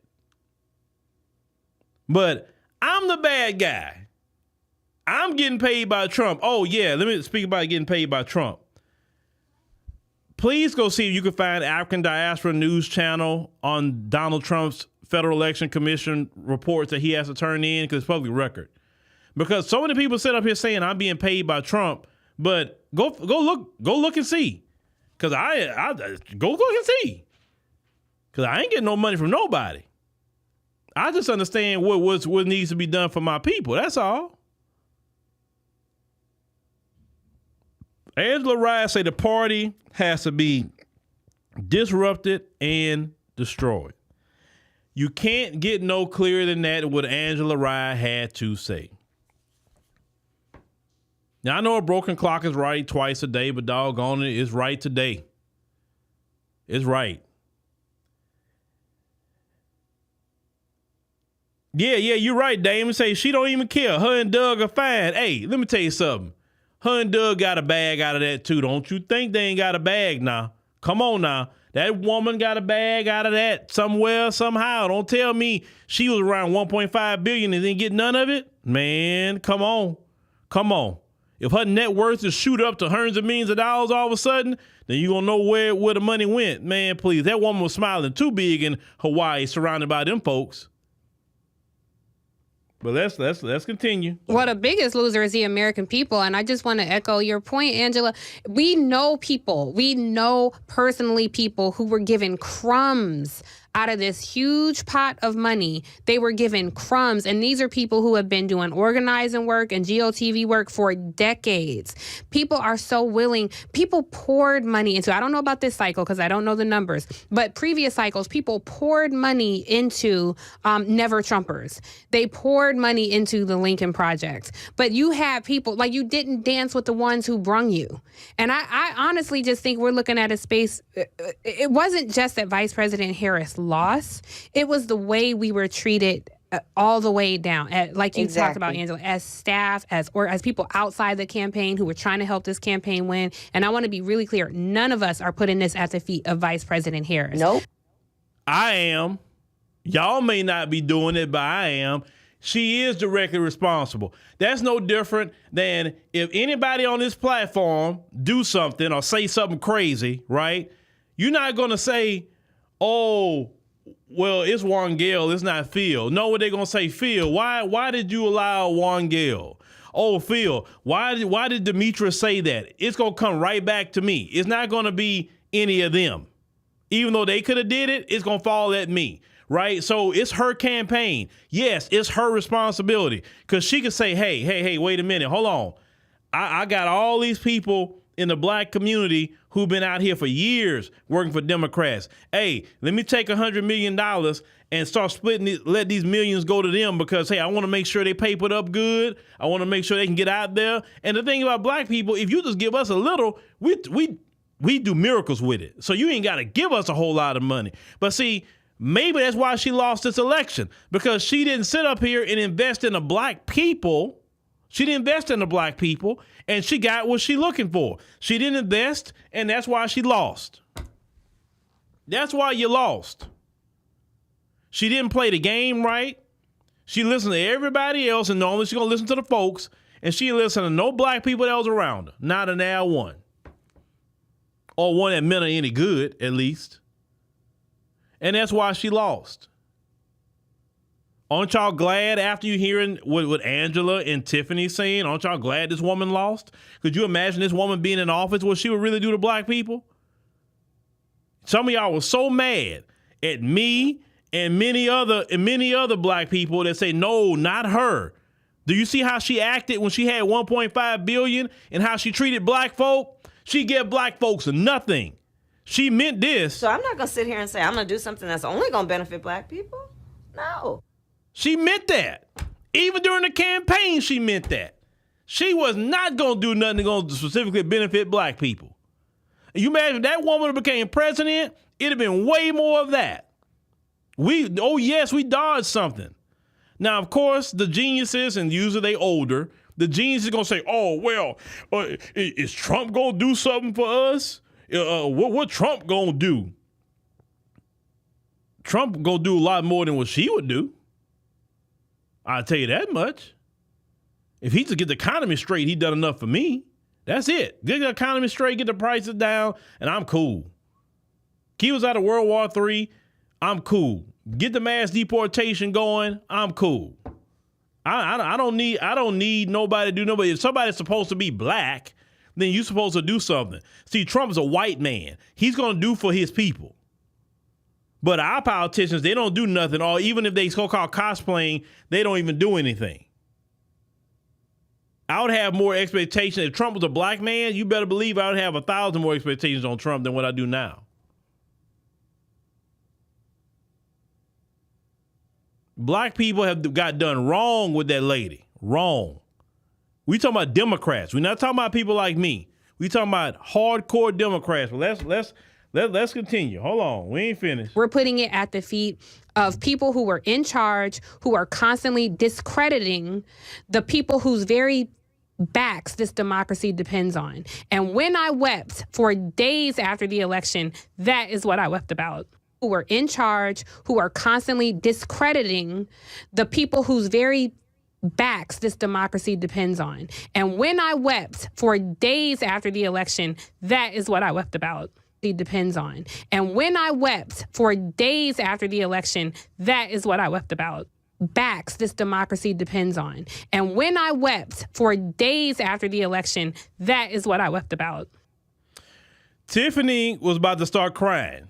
But I'm the bad guy. I'm getting paid by Trump. Oh, yeah, let me speak about getting paid by Trump. Please go see if you can find African Diaspora News Channel on Donald Trump's Federal Election Commission reports that he has to turn in because it's public record. Because so many people sit up here saying I'm being paid by Trump, but go look and see. Because I go look and see. Because I ain't getting no money from nobody. I just understand what needs to be done for my people. That's all. Angela Rye say the party has to be disrupted and destroyed. You can't get no clearer than that what Angela Rye had to say. Now, I know a broken clock is right twice a day, but doggone it, it's right today. It's right. Yeah, you're right, Damon. Say she don't even care. Her and Doug are fine. Hey, let me tell you something. Her and Doug got a bag out of that too. Don't you think they ain't got a bag now? Come on now. That woman got a bag out of that somewhere, somehow. Don't tell me she was around 1.5 billion and didn't get none of it. Man, come on. Come on. If her net worth is shoot up to hundreds of millions of dollars all of a sudden, then you gonna know where the money went. Man, please. That woman was smiling too big in Hawaii surrounded by them folks. But let's continue. Well, the biggest loser is the American people. And I just want to echo your point, Angela. We know people. We know personally people who were given crumbs out of this huge pot of money. They were given crumbs. And these are people who have been doing organizing work and GOTV work for decades. People are so willing. People poured money into, I don't know about this cycle because I don't know the numbers, but previous cycles, people poured money into Never Trumpers. They poured money into the Lincoln Project. But you had people, like, you didn't dance with the ones who brung you. And I honestly just think we're looking at a space. It wasn't just that Vice President Harris lost. It was the way we were treated all the way down, like you talked about, Angela, as staff, as people outside the campaign who were trying to help this campaign win. And I want to be really clear. None of us are putting this at the feet of Vice President Harris. Nope. I am. Y'all may not be doing it, but I am. She is directly responsible. That's no different than if anybody on this platform do something or say something crazy, right? You're not going to say, oh, well, it's Juan Gale, it's not Phil. No, what they going to say, Phil, why did you allow Juan Gale? Oh, Phil, why did Demetra say that? It's going to come right back to me. It's not going to be any of them. Even though they could have did it, it's going to fall at me. Right? So it's her campaign. Yes, it's her responsibility because she could say, hey, wait a minute. Hold on. I got all these people in the black community who've been out here for years working for Democrats. Hey, let me take $100 million and start splitting it, let these millions go to them because, hey, I want to make sure they papered up good. I want to make sure they can get out there. And the thing about black people, if you just give us a little, we do miracles with it. So you ain't got to give us a whole lot of money. But see, maybe that's why she lost this election, because she didn't sit up here and invest in the black people. She didn't invest in the black people, and she got what she's looking for. She didn't invest, and that's why she lost. That's why you lost. She didn't play the game right. She listened to everybody else, and normally she's going to listen to the folks, and she didn't listen to no black people that was around her. Not a now one. Or one that meant her any good, at least. And that's why she lost. Aren't y'all glad after you hearing what Angela and Tiffany saying? Aren't y'all glad this woman lost? Could you imagine this woman being in office, what she would really do to black people? Some of y'all were so mad at me and many other black people that say, no, not her. Do you see how she acted when she had $1.5 billion and how she treated black folk? She gave black folks nothing. She meant this. So I'm not going to sit here and say I'm going to do something that's only going to benefit black people. No. She meant that. Even during the campaign, she meant that. She was not going to do nothing going to specifically benefit black people. You imagine if that woman became president, it'd have been way more of that. We dodged something. Now, of course, the geniuses, and usually they older, the genius is going to say, oh, well, is Trump going to do something for us? What Trump going to do? Trump going to do a lot more than what she would do. I'll tell you that much. If he just get the economy straight, he done enough for me. That's it. Get the economy straight, get the prices down, and I'm cool. Keep us out of World War III, I'm cool. Get the mass deportation going, I'm cool. I don't need nobody to do nobody. If somebody's supposed to be black, then you're supposed to do something. See, Trump's a white man. He's going to do for his people. But our politicians, they don't do nothing, or even if they so-called cosplaying, they don't even do anything. I would have more expectations. If Trump was a black man, you better believe I would have 1,000 more expectations on Trump than what I do now. Black people have got done wrong with that lady. Wrong. We talking about Democrats. We're not talking about people like me. We talking about hardcore Democrats. Well, let's continue. Hold on. We ain't finished. We're putting it at the feet of people who are in charge, who are constantly discrediting the people whose very backs this democracy depends on. And when I wept for days after the election, that is what I wept about. Who are in charge, who are constantly discrediting the people whose very backs this democracy depends on. And when I wept for days after the election, that is what I wept about. It depends on. And when I wept for days after the election, that is what I wept about. Backs this democracy depends on. And when I wept for days after the election, that is what I wept about. Tiffany was about to start crying.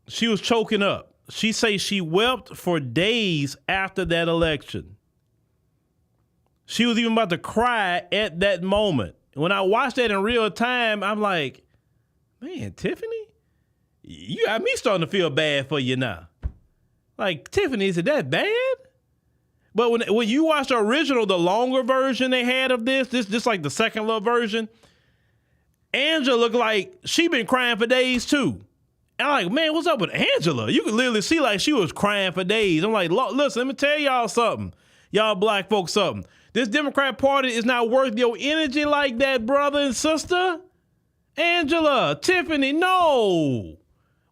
She was choking up. She says she wept for days after that election. She was even about to cry at that moment. When I watched that in real time, I'm like, man, Tiffany, you got me starting to feel bad for you now. Like, Tiffany, is it that bad? But when you watch the original, the longer version they had of this just like the second little version, Angela looked like she been crying for days too. And I'm like, man, what's up with Angela? You could literally see like she was crying for days. I'm like, listen, let me tell y'all something. Y'all black folks something. This Democrat Party is not worth your energy like that, brother and sister. Angela, Tiffany, no.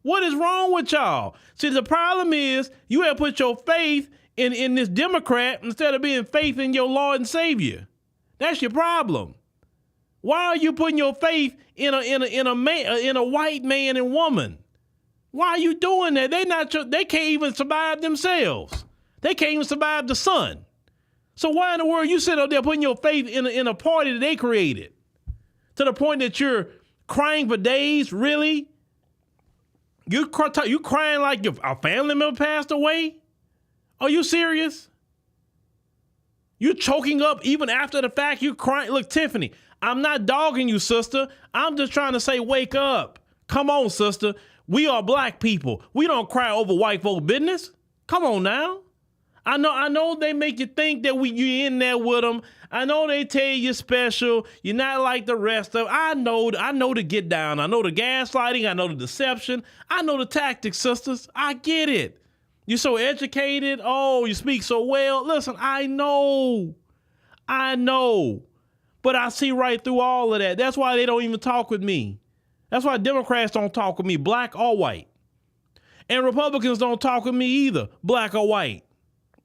What is wrong with y'all? See, the problem is you have put your faith in this Democrat instead of being faith in your Lord and Savior. That's your problem. Why are you putting your faith in a white man and woman? Why are you doing that? They can't even survive themselves. They can't even survive the sun. So why in the world you sit up there putting your faith in a party that they created? To the point that you're crying for days, really? You crying like a family member passed away? Are you serious? You're choking up even after the fact. You're crying. Look, Tiffany, I'm not dogging you, sister. I'm just trying to say, wake up. Come on, sister. We are black people. We don't cry over white folk business. Come on now. I know they make you think that you in there with them. I know they tell you you're special. You're not like the rest of them. I know the get down. I know the gaslighting. I know the deception. I know the tactics, sisters. I get it. You're so educated. Oh, you speak so well. Listen, I know. But I see right through all of that. That's why they don't even talk with me. That's why Democrats don't talk with me, black or white. And Republicans don't talk with me either, black or white.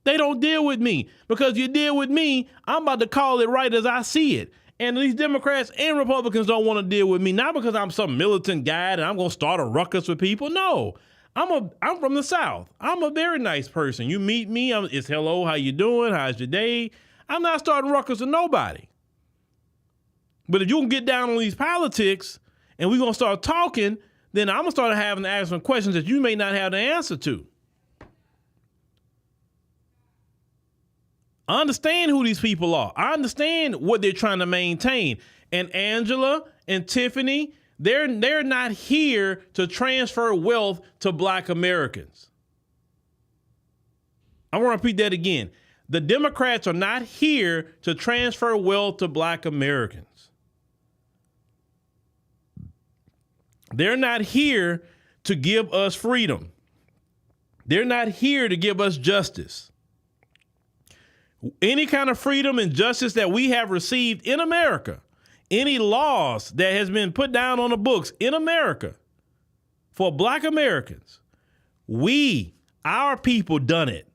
They don't deal with me, because you deal with me, I'm about to call it right as I see it. And these Democrats and Republicans don't want to deal with me, not because I'm some militant guy and I'm going to start a ruckus with people. No, I'm from the South. I'm a very nice person. You meet me, it's hello, how you doing? How's your day? I'm not starting ruckus with nobody. But if you can get down on these politics and we're going to start talking, then I'm going to start having to ask some questions that you may not have the answer to. I understand who these people are. I understand what they're trying to maintain. And Angela and Tiffany, they're not here to transfer wealth to black Americans. I want to repeat that again. The Democrats are not here to transfer wealth to black Americans. They're not here to give us freedom. They're not here to give us justice. Any kind of freedom and justice that we have received in America, any laws that has been put down on the books in America for black Americans, our people done it.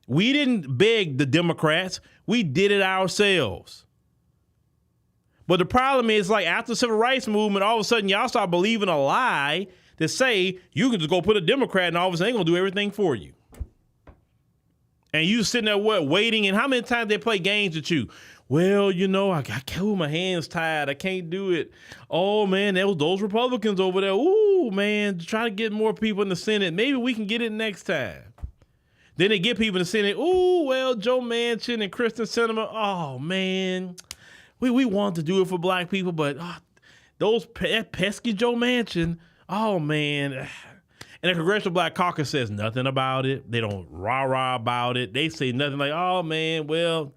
We didn't beg the Democrats. We did it ourselves. But the problem is, like, after the civil rights movement, all of a sudden y'all start believing a lie that say you can just go put a Democrat and all of a sudden they're going to do everything for you. And you sitting there waiting, and how many times they play games with you? Well, I can't, my hands tied. I can't do it. Oh, man, those Republicans over there. Ooh, man, try to get more people in the Senate. Maybe we can get it next time. Then they get people in the Senate. Ooh, well, Joe Manchin and Kristen Sinema. Oh, man, we want to do it for black people, but those pesky Joe Manchin. Oh, man. And the Congressional Black Caucus says nothing about it. They don't rah-rah about it. They say nothing like, oh, man, well,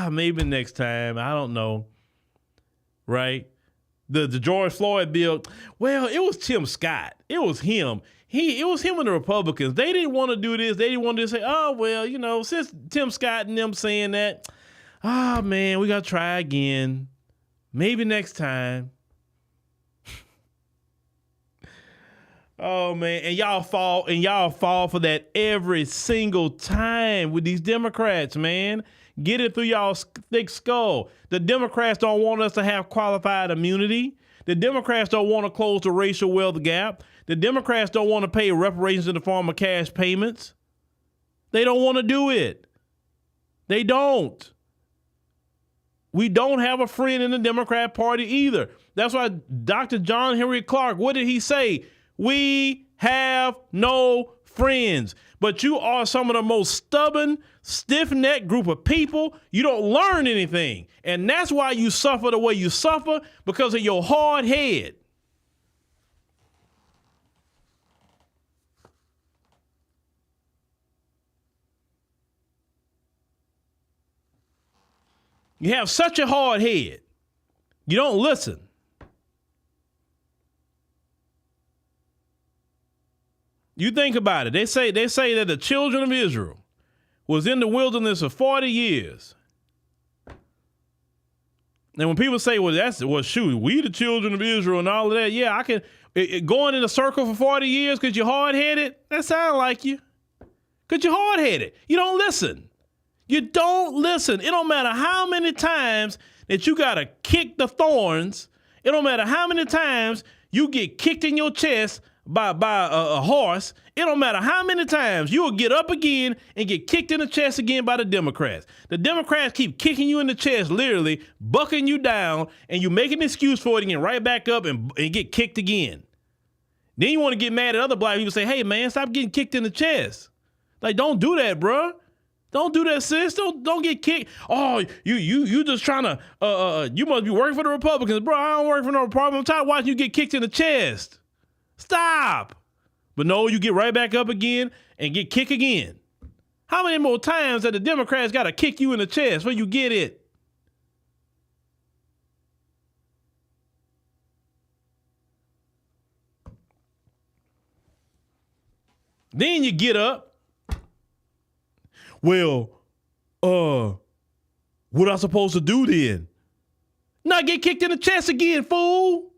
maybe next time. I don't know. Right? The George Floyd bill, well, it was Tim Scott. It was him. It was him and the Republicans. They didn't want to do this. They didn't want to say, oh, well, since Tim Scott and them saying that, man, we got to try again. Maybe next time. Oh, man, and y'all fall for that every single time with these Democrats, man. Get it through y'all's thick skull. The Democrats don't want us to have qualified immunity. The Democrats don't want to close the racial wealth gap. The Democrats don't want to pay reparations in the form of cash payments. They don't want to do it. They don't. We don't have a friend in the Democrat Party either. That's why Dr. John Henry Clark, what did he say? We have no friends, but you are some of the most stubborn, stiff-necked group of people. You don't learn anything. And that's why you suffer the way you suffer, because of your hard head. You have such a hard head. You don't listen. You think about it. They say that the children of Israel was in the wilderness for 40 years. And when people say, shoot, we the children of Israel and all of that. Yeah, I can going in a circle for 40 years because you're hard-headed. That sounds like you. Because you're hard-headed. You don't listen. You don't listen. It don't matter how many times that you got to kick the thorns. It don't matter how many times you get kicked in your chest by a horse. It don't matter how many times you will get up again and get kicked in the chest again by the Democrats. The Democrats keep kicking you in the chest, literally bucking you down, and you make an excuse for it and get right back up and get kicked again. Then you want to get mad at other black people and say, hey, man, stop getting kicked in the chest. Like, don't do that, bruh. Don't do that, sis. Don't get kicked. Oh, you just trying to you must be working for the Republicans. Bro, I don't work for no Republicans. I'm tired of watching you get kicked in the chest. Stop. But no, you get right back up again and get kicked again. How many more times that the Democrats got to kick you in the chest before you get it? Then you get up. Well, what I supposed to do then? Not get kicked in the chest again, fool.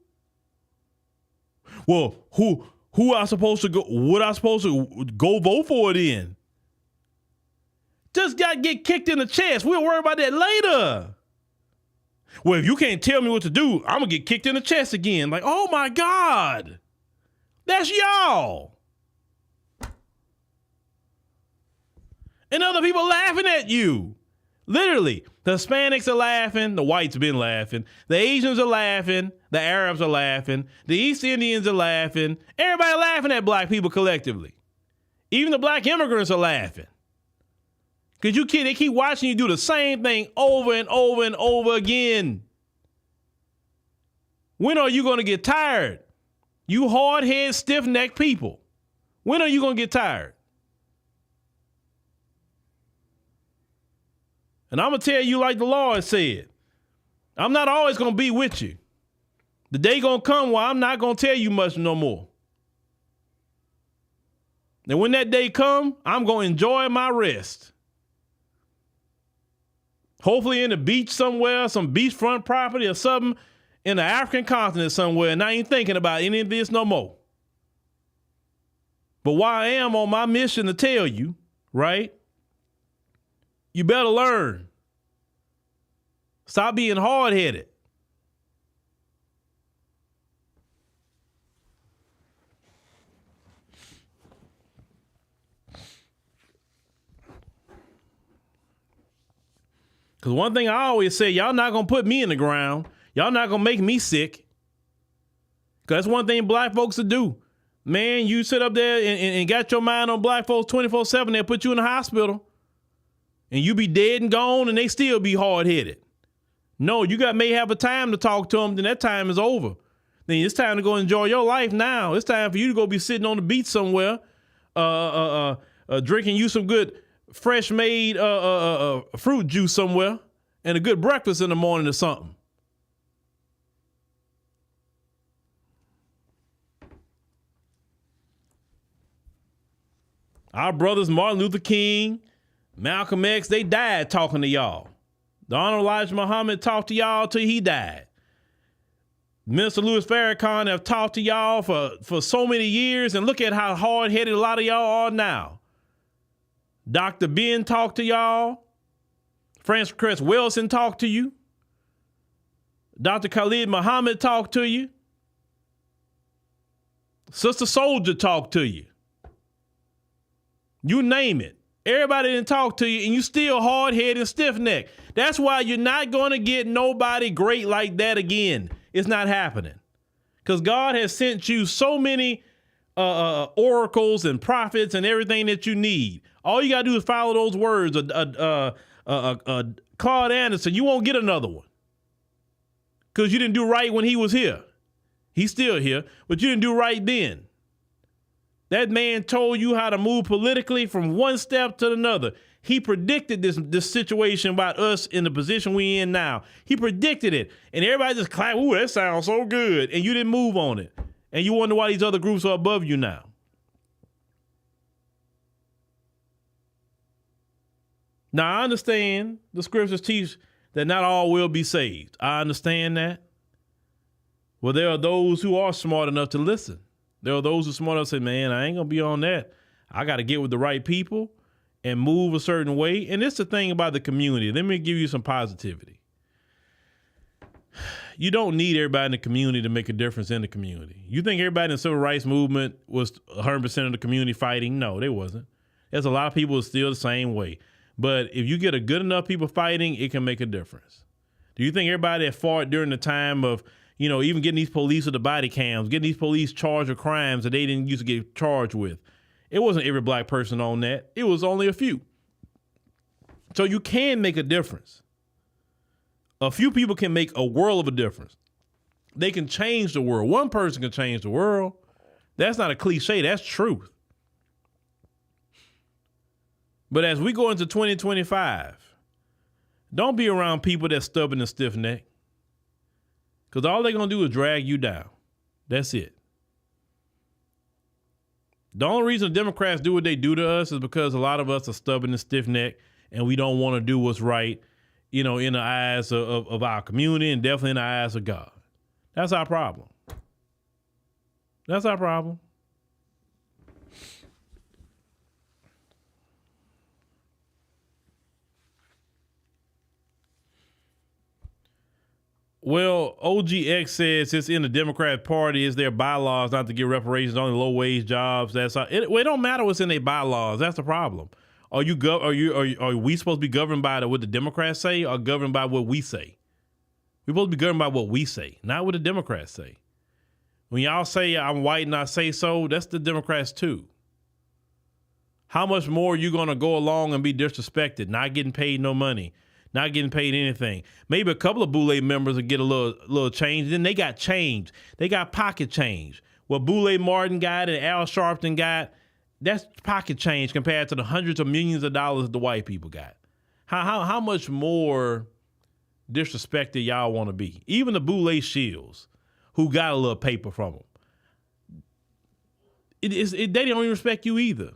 Well, who I supposed to go? What I supposed to go vote for then? Just got to get kicked in the chest. We'll worry about that later. Well, if you can't tell me what to do, I'm gonna get kicked in the chest again. Like, oh my God, that's y'all. And other people laughing at you. Literally, the Hispanics are laughing. The whites been laughing. The Asians are laughing. The Arabs are laughing. The East Indians are laughing. Everybody laughing at black people collectively. Even the black immigrants are laughing. Because they keep watching you do the same thing over and over and over again. When are you going to get tired? You hard-headed, stiff-necked people. When are you going to get tired? And I'm going to tell you like the Lord said, I'm not always going to be with you. The day going to come where I'm not going to tell you much no more. And when that day come, I'm going to enjoy my rest. Hopefully in the beach somewhere, some beachfront property or something in the African continent somewhere, and I ain't thinking about any of this no more. But while I am on my mission to tell you, right? You better learn. Stop being hard-headed. Because one thing I always say, y'all not going to put me in the ground. Y'all not going to make me sick. Because that's one thing black folks to do. Man, you sit up there and got your mind on black folks 24/7, they'll put you in the hospital. And you be dead and gone, and they still be hard-headed. No, you may have a time to talk to them, then that time is over. Then it's time to go enjoy your life now. It's time for you to go be sitting on the beach somewhere, drinking you some good fresh-made fruit juice somewhere, and a good breakfast in the morning or something. Our brothers Martin Luther King, Malcolm X, they died talking to y'all. The Honorable Elijah Muhammad talked to y'all till he died. Minister Louis Farrakhan have talked to y'all for so many years, and look at how hard-headed a lot of y'all are now. Dr. Ben talked to y'all. Francis Cress Wilson talked to you. Dr. Khalid Muhammad talked to you. Sister Soldier talked to you. You name it. Everybody didn't talk to you, and you still hard-headed and stiff-necked. That's why you're not going to get nobody great like that again. It's not happening. Because God has sent you so many oracles and prophets and everything that you need. All you got to do is follow those words. Claude Anderson, you won't get another one. Because you didn't do right when he was here. He's still here, but you didn't do right then. That man told you how to move politically from one step to another. He predicted this situation about us in the position we in now. He predicted it. And everybody just clapped, ooh, that sounds so good. And you didn't move on it. And you wonder why these other groups are above you now. Now, I understand the scriptures teach that not all will be saved. I understand that. Well, there are those who are smart enough to listen. There are those who are smart enough to say, man, I ain't going to be on that. I got to get with the right people and move a certain way. And it's the thing about the community. Let me give you some positivity. You don't need everybody in the community to make a difference in the community. You think everybody in the civil rights movement was 100% of the community fighting? No, they wasn't. There's a lot of people who are still the same way. But if you get a good enough people fighting, it can make a difference. Do you think everybody that fought during the time of, you know, even getting these police with the body cams, getting these police charged with crimes that they didn't used to get charged with? It wasn't every black person on that. It was only a few. So you can make a difference. A few people can make a world of a difference. They can change the world. One person can change the world. That's not a cliche. That's truth. But as we go into 2025, don't be around people that's stubborn and stiff-necked. Because all they're going to do is drag you down. That's it. The only reason Democrats do what they do to us is because a lot of us are stubborn and stiff-necked and we don't want to do what's right, in the eyes of our community and definitely in the eyes of God. That's our problem. That's our problem. Well, OGX says it's in the Democrat Party. It's their bylaws not to give reparations, only low-wage jobs. That's it don't matter what's in their bylaws. That's the problem. Are we supposed to be governed by what the Democrats say, or governed by what we say? We're supposed to be governed by what we say, not what the Democrats say. When y'all say I'm white and I say so, that's the Democrats too. How much more are you going to go along and be disrespected, not getting paid no money, not getting paid anything? Maybe a couple of Boule members will get a little change. Then they got change. They got pocket change. What Boule Martin got and Al Sharpton got, that's pocket change compared to the hundreds of millions of dollars the white people got. How much more disrespected y'all want to be? Even the Boule Shields, who got a little paper from them, they don't even respect you either.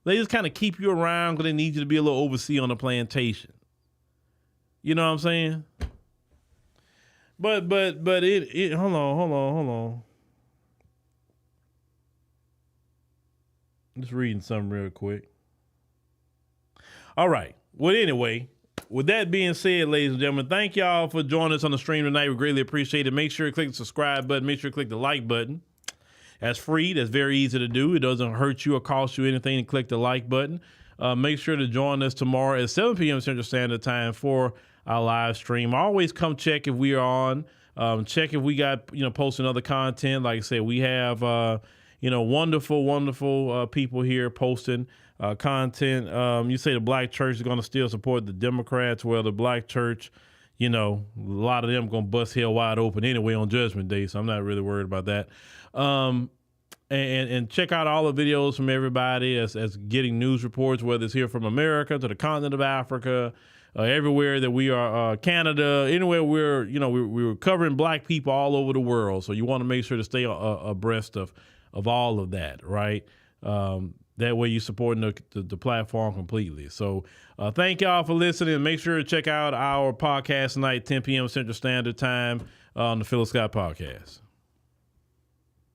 They just kind of keep you around because they need you to be a little overseer on the plantation. You know what I'm saying? But hold on. Just reading something real quick. All right. Well, anyway, with that being said, ladies and gentlemen, thank y'all for joining us on the stream tonight. We greatly appreciate it. Make sure you click the subscribe button. Make sure you click the like button. That's free. That's very easy to do. It doesn't hurt you or cost you anything to click the like button. Make sure to join us tomorrow at 7 p.m. Central Standard Time for our live stream. Always come check if we are on. Check if we got, posting other content. Like I said, we have, wonderful people here posting content. You say the black church is going to still support the Democrats. Well, the black church, a lot of them going to bust hell wide open anyway on Judgment Day. So I'm not really worried about that. And check out all the videos from everybody as getting news reports, whether it's here from America to the continent of Africa, everywhere that we are, Canada, anywhere we're covering black people all over the world. So you want to make sure to stay abreast of all of that, right? That way you're supporting the platform completely. So thank y'all for listening. Make sure to check out our podcast tonight, 10 p.m. Central Standard Time on the Phillip Scott Podcast.